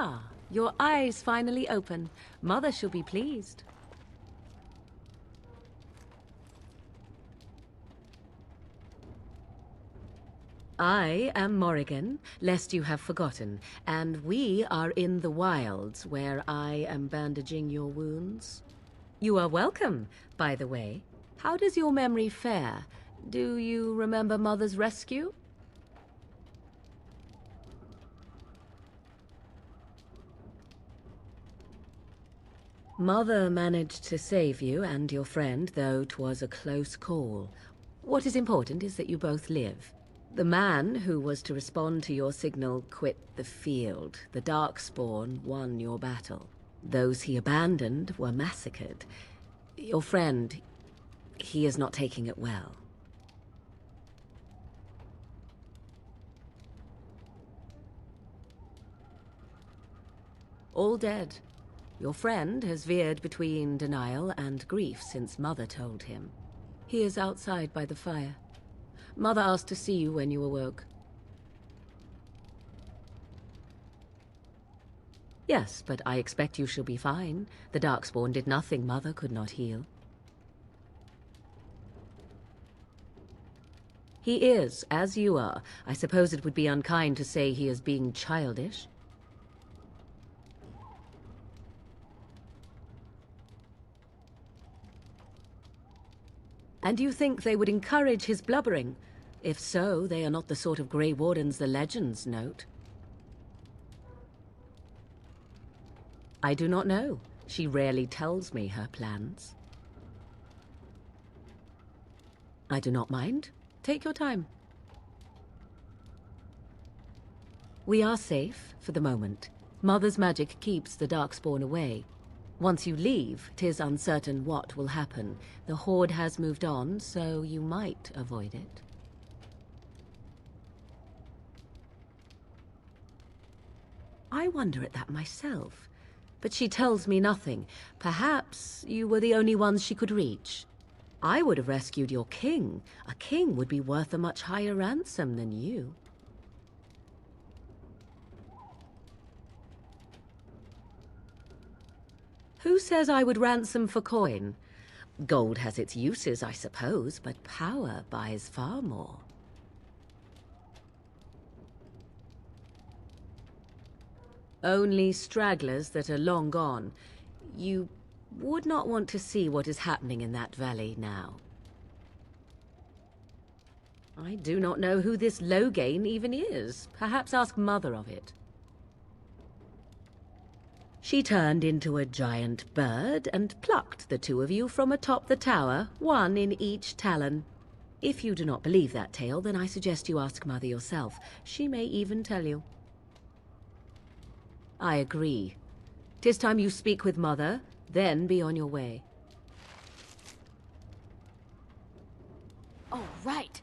Ah, your eyes finally open. Mother shall be pleased. I am Morrigan, lest you have forgotten, and we are in the wilds where I am bandaging your wounds. You are welcome, by the way. How does your memory fare? Do you remember Mother's rescue? Mother managed to save you and your friend, though 'twas a close call. What is important is that you both live. The man who was to respond to your signal quit the field. The Darkspawn won your battle. Those he abandoned were massacred. Your friend, he is not taking it well. All dead. Your friend has veered between denial and grief since Mother told him. He is outside by the fire. Mother asked to see you when you awoke. Yes, but I expect you shall be fine. The Darkspawn did nothing Mother could not heal. He is, as you are. I suppose it would be unkind to say he is being childish. And you think they would encourage his blubbering? If so, they are not the sort of Grey Wardens the legends note. I do not know. She rarely tells me her plans. I do not mind. Take your time. We are safe, for the moment. Mother's magic keeps the Darkspawn away. Once you leave, 'tis uncertain what will happen. The Horde has moved on, so you might avoid it. I wonder at that myself. But she tells me nothing. Perhaps you were the only ones she could reach. I would have rescued your king. A king would be worth a much higher ransom than you. Who says I would ransom for coin? Gold has its uses, I suppose, but power buys far more. Only stragglers that are long gone. You would not want to see what is happening in that valley now. I do not know who this Lothering even is. Perhaps ask Mother of it. She turned into a giant bird and plucked the two of you from atop the tower, one in each talon. If you do not believe that tale, then I suggest you ask Mother yourself. She may even tell you. I agree. 'Tis time you speak with Mother, then be on your way. All right.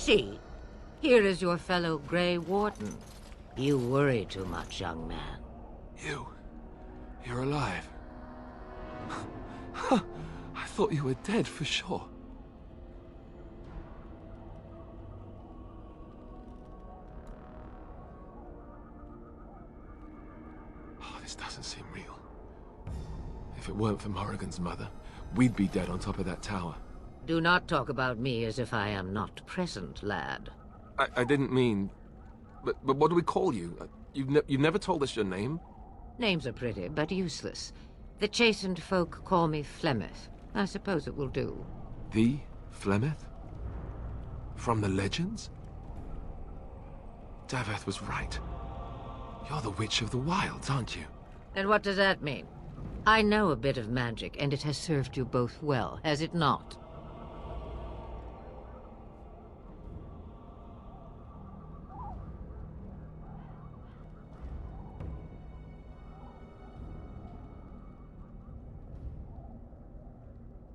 See, here is your fellow Grey Warden. You worry too much, young man. You're alive. I thought you were dead for sure. Oh, this doesn't seem real. If it weren't for Morrigan's mother, we'd be dead on top of that tower. Do not talk about me as if I am not present, lad. I didn't mean... But what do we call you? You've never told us your name? Names are pretty, but useless. The chastened folk call me Flemeth. I suppose it will do. The Flemeth? From the legends? Daveth was right. You're the Witch of the Wilds, aren't you? And what does that mean? I know a bit of magic, and it has served you both well, has it not?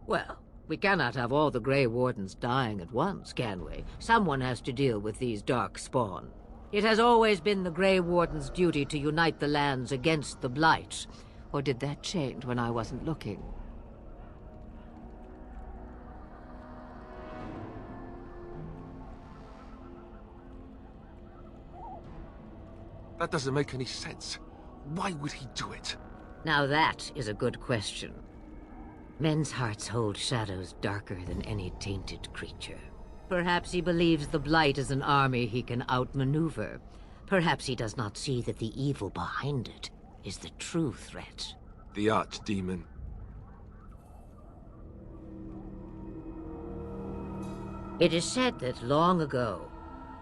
Well, we cannot have all the Grey Wardens dying at once, can we? Someone has to deal with these dark spawn. It has always been the Grey Warden's duty to unite the lands against the Blight. Or did that change when I wasn't looking? That doesn't make any sense. Why would he do it? Now that is a good question. Men's hearts hold shadows darker than any tainted creature. Perhaps he believes the Blight is an army he can outmaneuver. Perhaps he does not see that the evil behind it is the true threat. The Archdemon. It is said that long ago,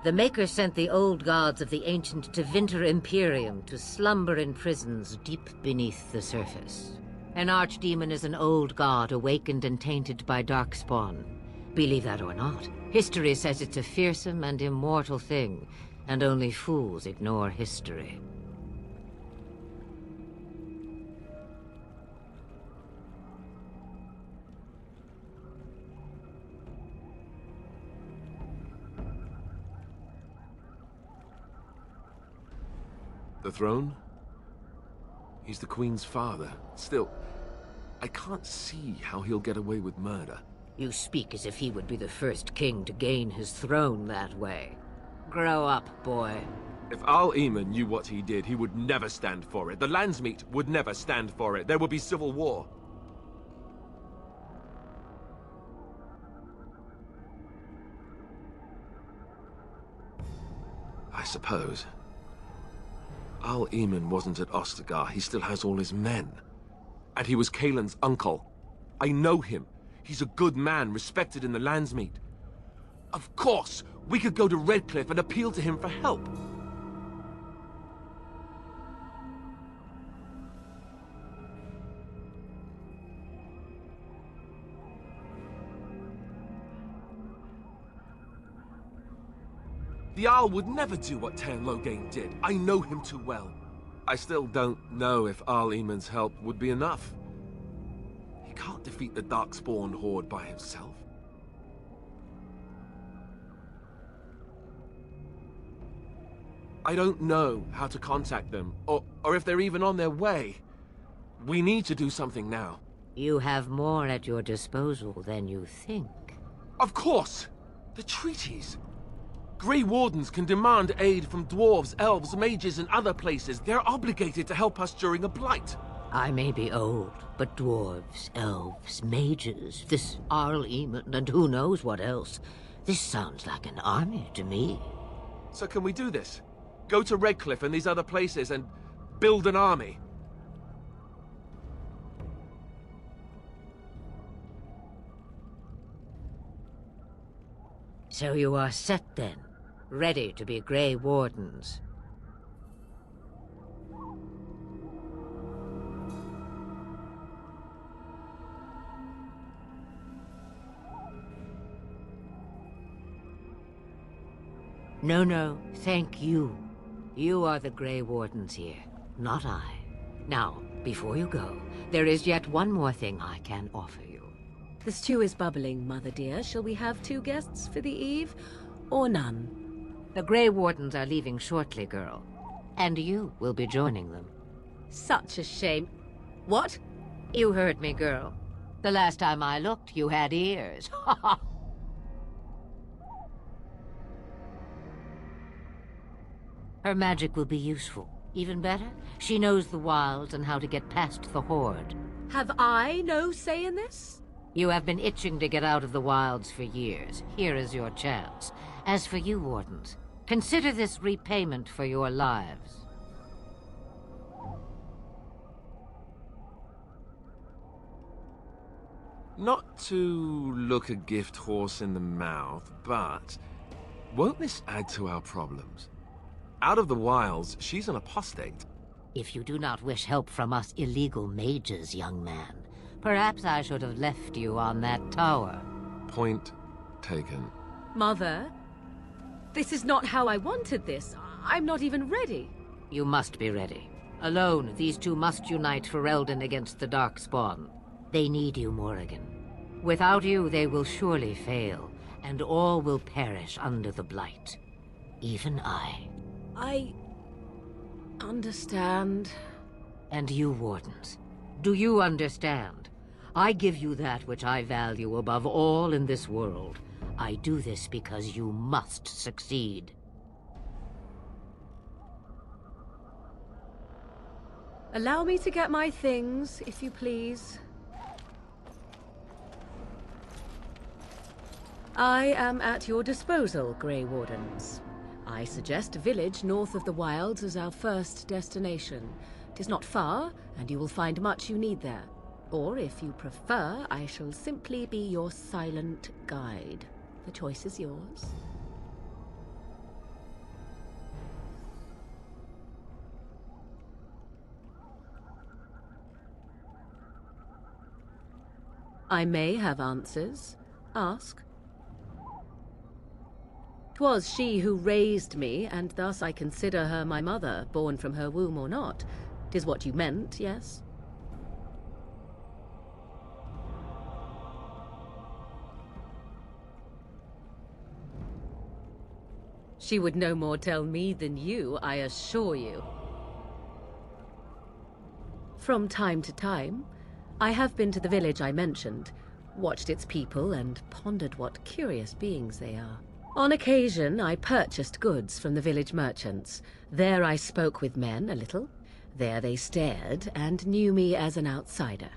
the Maker sent the old gods of the ancient Tevinter Imperium to slumber in prisons deep beneath the surface. An archdemon is an old god awakened and tainted by darkspawn. Believe that or not, history says it's a fearsome and immortal thing, and only fools ignore history. The throne? He's the Queen's father. Still, I can't see how he'll get away with murder. You speak as if he would be the first king to gain his throne that way. Grow up, boy. If Al-Eamon knew what he did, he would never stand for it. The Landsmeet would never stand for it. There would be civil war. I suppose. Al-Eamon wasn't at Ostagar. He still has all his men. And he was Kaelin's uncle. I know him. He's a good man, respected in the Landsmeet. Of course, we could go to Redcliffe and appeal to him for help. The Jarl would never do what Tairn Loghain did. I know him too well. I still don't know if Al-Eamon's help would be enough. He can't defeat the Darkspawn horde by himself. I don't know how to contact them, or if they're even on their way. We need to do something now. You have more at your disposal than you think. Of course! The treaties! Grey Wardens can demand aid from dwarves, elves, mages, and other places. They're obligated to help us during a blight. I may be old, but dwarves, elves, mages, this Al-Eamon, and who knows what else. This sounds like an army to me. So can we do this? Go to Redcliffe and these other places and build an army? So you are set then, ready to be Grey Wardens. No, thank you. You are the Grey Wardens here, not I. Now, before you go, there is yet one more thing I can offer you. The stew is bubbling, Mother dear. Shall we have 2 guests for the eve? or none. The Grey Wardens are leaving shortly, girl. And you will be joining them. Such a shame. What? You heard me, girl. The last time I looked, you had ears. Her magic will be useful. Even better, she knows the wilds and how to get past the Horde. Have I no say in this? You have been itching to get out of the wilds for years. Here is your chance. As for you, Wardens, consider this repayment for your lives. Not to look a gift horse in the mouth, but won't this add to our problems? Out of the wilds, she's an apostate. If you do not wish help from us illegal mages, young man, perhaps I should have left you on that tower. Point taken. Mother, this is not how I wanted this. I'm not even ready. You must be ready. Alone, these two must unite for Eldon against the Darkspawn. They need you, Morrigan. Without you, they will surely fail, and all will perish under the Blight. Even I. I understand. And you, Wardens, do you understand? I give you that which I value above all in this world. I do this because you must succeed. Allow me to get my things, if you please. I am at your disposal, Grey Wardens. I suggest a village north of the wilds as our first destination. 'Tis not far, and you will find much you need there. Or, if you prefer, I shall simply be your silent guide. The choice is yours. I may have answers. Ask. 'Twas she who raised me, and thus I consider her my mother, born from her womb or not. 'Tis what you meant, yes? She would no more tell me than you, I assure you. From time to time, I have been to the village I mentioned, watched its people, and pondered what curious beings they are. On occasion, I purchased goods from the village merchants. There I spoke with men a little. There they stared and knew me as an outsider.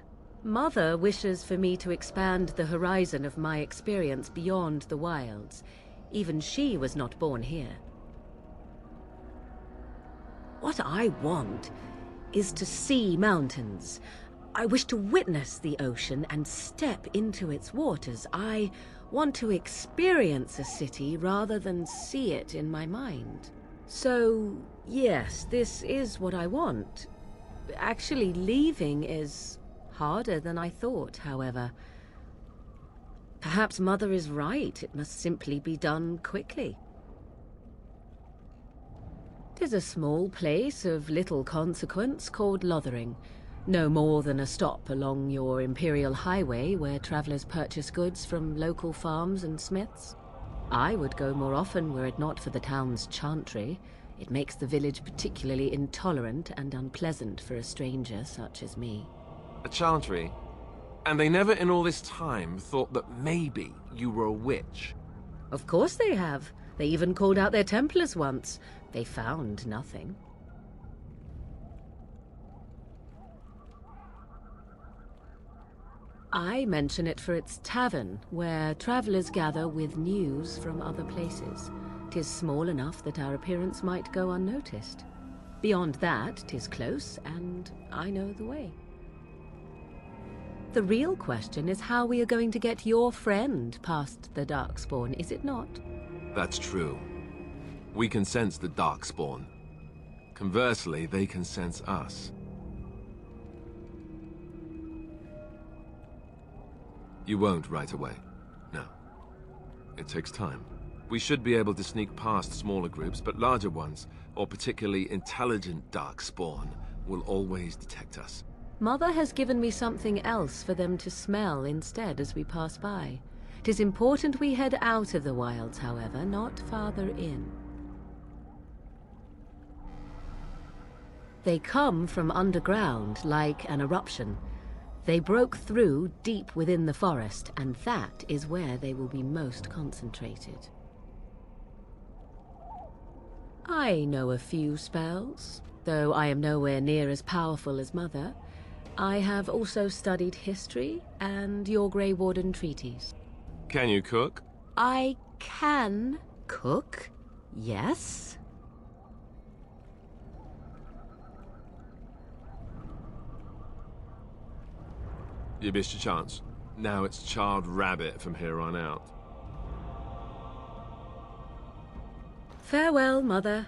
Mother wishes for me to expand the horizon of my experience beyond the wilds. Even she was not born here. What I want is to see mountains. I wish to witness the ocean and step into its waters. I want to experience a city rather than see it in my mind. So, yes, this is what I want. Actually, leaving is harder than I thought, however. Perhaps Mother is right. It must simply be done quickly. 'Tis a small place of little consequence called Lothering. No more than a stop along your Imperial Highway where travelers purchase goods from local farms and smiths. I would go more often were it not for the town's chantry. It makes the village particularly intolerant and unpleasant for a stranger such as me. A chantry? And they never in all this time thought that maybe you were a witch? Of course they have. They even called out their Templars once. They found nothing. I mention it for its tavern, where travelers gather with news from other places. 'Tis small enough that our appearance might go unnoticed. Beyond that, 'tis close, and I know the way. The real question is how we are going to get your friend past the Darkspawn, is it not? That's true. We can sense the Darkspawn. Conversely, they can sense us. You won't right away. No. It takes time. We should be able to sneak past smaller groups, but larger ones, or particularly intelligent Darkspawn, will always detect us. Mother has given me something else for them to smell instead as we pass by. It is important we head out of the wilds, however, not farther in. They come from underground, like an eruption. They broke through deep within the forest, and that is where they will be most concentrated. I know a few spells, though I am nowhere near as powerful as Mother. I have also studied history and your Grey Warden treaties. Can you cook? I can cook, yes. You missed your chance. Now it's charred rabbit from here on out. Farewell, Mother.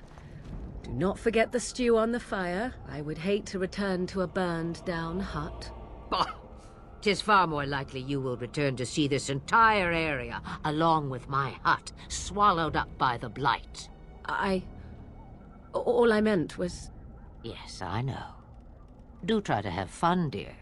Do not forget the stew on the fire. I would hate to return to a burned-down hut. Bah! 'Tis far more likely you will return to see this entire area, along with my hut, swallowed up by the blight. All I meant was... Yes, I know. Do try to have fun, dear.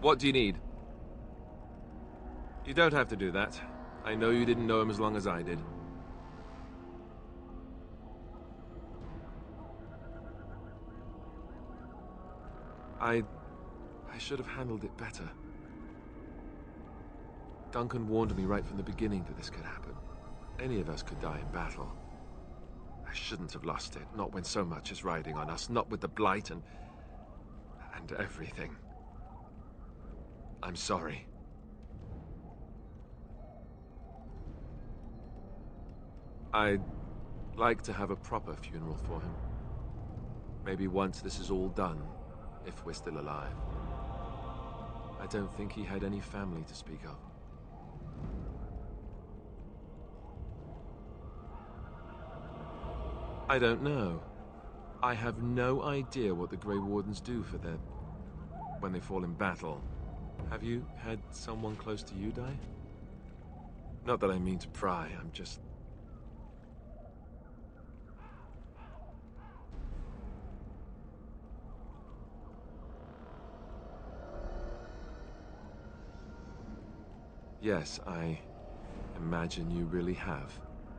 What do you need? You don't have to do that. I know you didn't know him as long as I did. I should have handled it better. Duncan warned me right from the beginning that this could happen. Any of us could die in battle. I shouldn't have lost it, not when so much is riding on us, not with the Blight and everything. I'm sorry. I'd like to have a proper funeral for him. Maybe once this is all done, if we're still alive. I don't think he had any family to speak of. I don't know. I have no idea what the Grey Wardens do for their... when they fall in battle. Have you had someone close to you die? Not that I mean to pry, I'm just... Yes, I imagine you really have,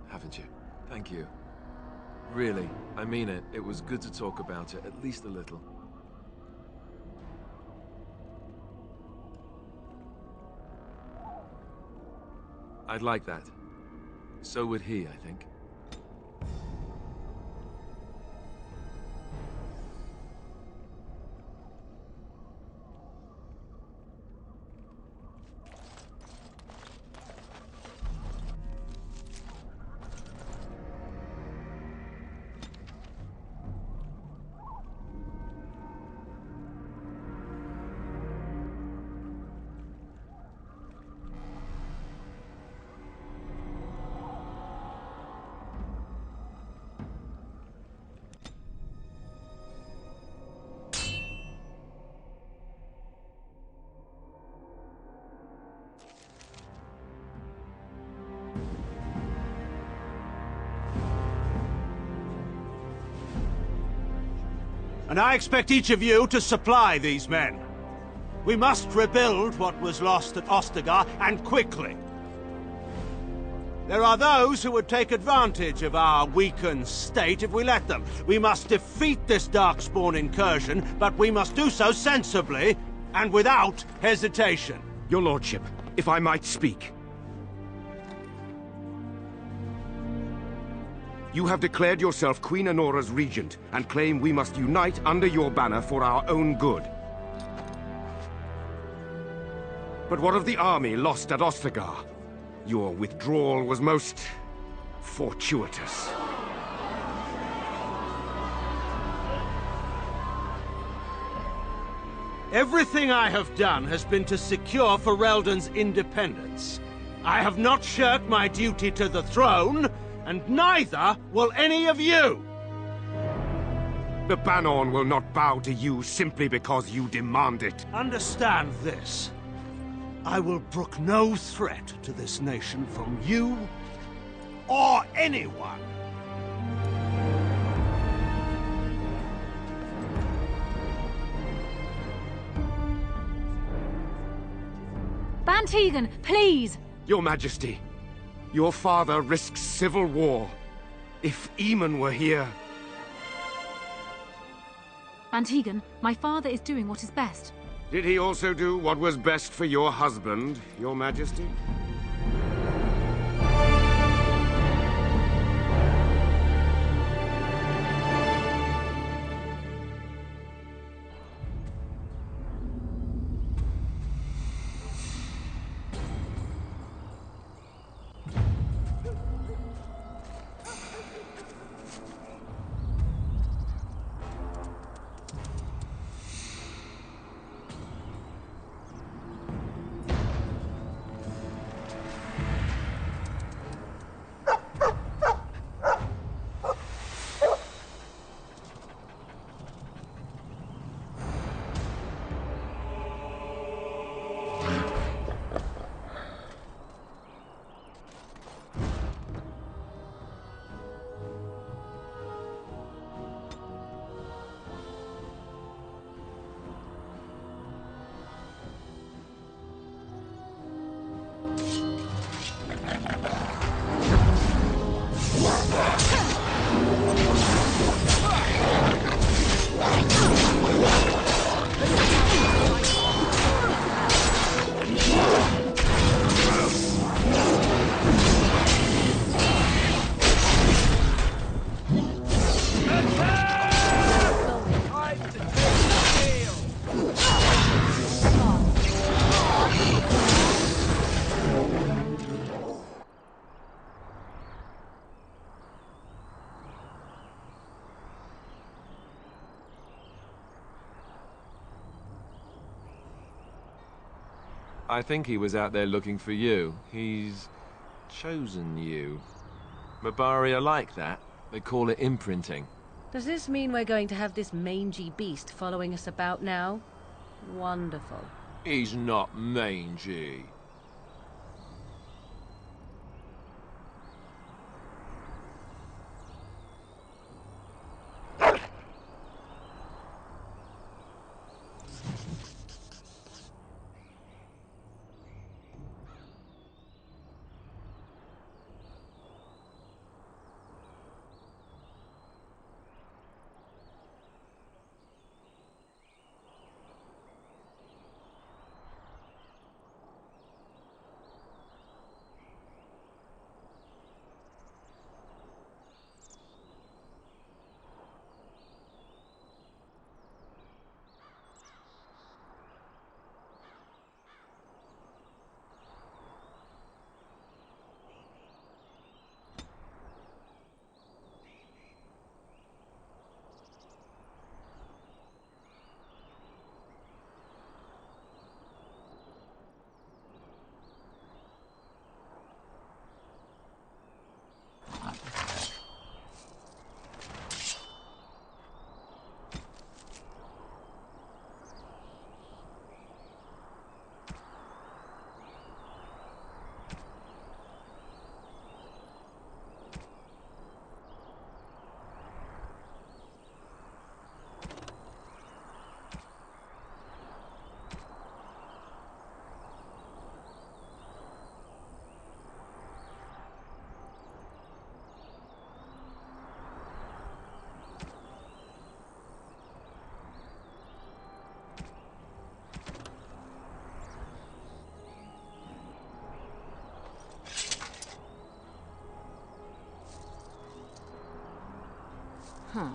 haven't you? Thank you. Really, I mean it. It was good to talk about it, at least a little. I'd like that. So would he, I think. And I expect each of you to supply these men. We must rebuild what was lost at Ostagar, and quickly. There are those who would take advantage of our weakened state if we let them. We must defeat this Darkspawn incursion, but we must do so sensibly and without hesitation. Your Lordship, if I might speak. You have declared yourself Queen Honora's regent, and claim we must unite under your banner for our own good. But what of the army lost at Ostagar? Your withdrawal was most... fortuitous. Everything I have done has been to secure Ferelden's independence. I have not shirked my duty to the throne, and neither will any of you! The Banorn will not bow to you simply because you demand it. Understand this. I will brook no threat to this nation from you or anyone. Antigon, please! Your Majesty, your father risks civil war. If Eamon were here... Antigon, my father is doing what is best. Did he also do what was best for your husband, your Majesty? I think he was out there looking for you. He's chosen you. Mabari are like that. They call it imprinting. Does this mean we're going to have this mangy beast following us about now? Wonderful. He's not mangy. Huh.